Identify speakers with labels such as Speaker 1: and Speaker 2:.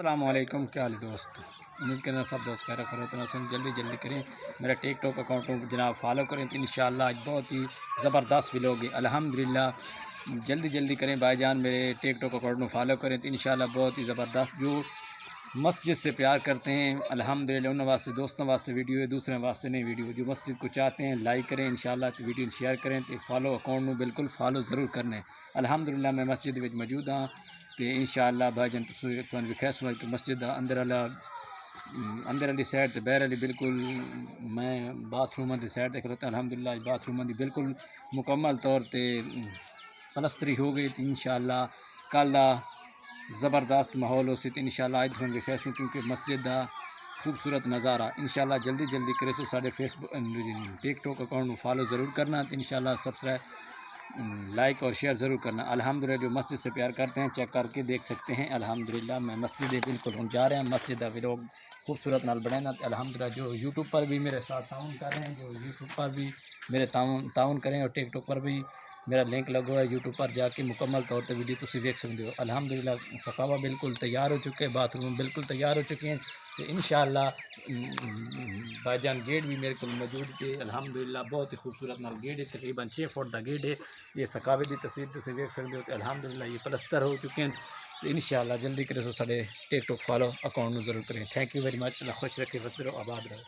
Speaker 1: السلام علیکم، کیا حال ہے دوست؟ امید کرنا سب دوست خیر جلدی کریں میرا ٹیک ٹاک اکاؤنٹ جناب فالو کریں تو انشاءاللہ آج بہت ہی زبردست ویلوگ ہے الحمدللہ۔ جلدی کریں بھائی جان، میرے ٹیک ٹاک اکاؤنٹ میں فالو کریں تو انشاءاللہ بہت ہی زبردست جو مسجد سے پیار کرتے ہیں الحمدللہ ان واسطے دوستوں واسطے ویڈیو ہے، دوسرے واسطے نہیں ویڈیو، جو مسجد کو چاہتے ہیں لائک کریں انشاءاللہ تو ویڈیو شیئر کریں تو فالو اکاؤنٹ میں بالکل فالو ضرور کرنا ہے۔ الحمدللہ میں مسجد میں موجود ہاں تو انشاءاللہ بھائی جان تھی کہ مسجد اندر والی سائڈ تو باہر والی بالکل میں باتھ روم کی سائڈ دیکھ رہا تھا۔ الحمدللہ باتھ روم کی بالکل مکمل طور تے پلستری ہو گئی تھی انشاءاللہ کل زبردست ماحول ہو سی انشاءاللہ آج تھوڑا دکھایا کیونکہ مسجد دا خوبصورت نظارہ انشاءاللہ جلدی کرے سو سارے فیس بک ٹک ٹاک اکاؤنٹ میں فالو ضرور کرنا تو انشاءاللہ سبسکرائب لائک اور شیئر ضرور کرنا۔ الحمدللہ جو مسجد سے پیار کرتے ہیں چیک کر کے دیکھ سکتے ہیں۔ الحمدللہ میں مسجد بالکل ہم جا رہے ہیں مسجد کا ویلوگ خوبصورت نال بنانا۔ الحمدللہ جو یوٹیوب پر بھی میرے ساتھ تعاون کر رہے ہیں، جو یوٹیوب پر بھی میرے تعاون کریں اور ٹک ٹاک پر بھی میرا لنک لگا ہوا ہے، یوٹیوب پر جا کے مکمل طور پر ویڈیو تسی دیکھ سکتے ہو۔ الحمدللہ سقاوہ بالکل تیار ہو چکے، باتھ روم بالکل تیار ہو چکے ہیں تو انشاءاللہ بھائی جان گیٹ بھی میرے کو موجود ہے۔ الحمدللہ بہت ہی خوبصورت نال گیٹ ہے، تقریباً 6 فٹ کا گیٹ ہے۔ یہ سقاوے کی تصویر تسی دیکھ سکتے ہو تو الحمدللہ یہ پلستر ہو چکے ہیں تو انشاءاللہ جلدی کرے سو سارے ٹک ٹاک فالو اکاؤنٹ ضرور کریں۔ تھینک یو ویری مچ، اللہ خوش رکھے، بس رہو، آباد رہو۔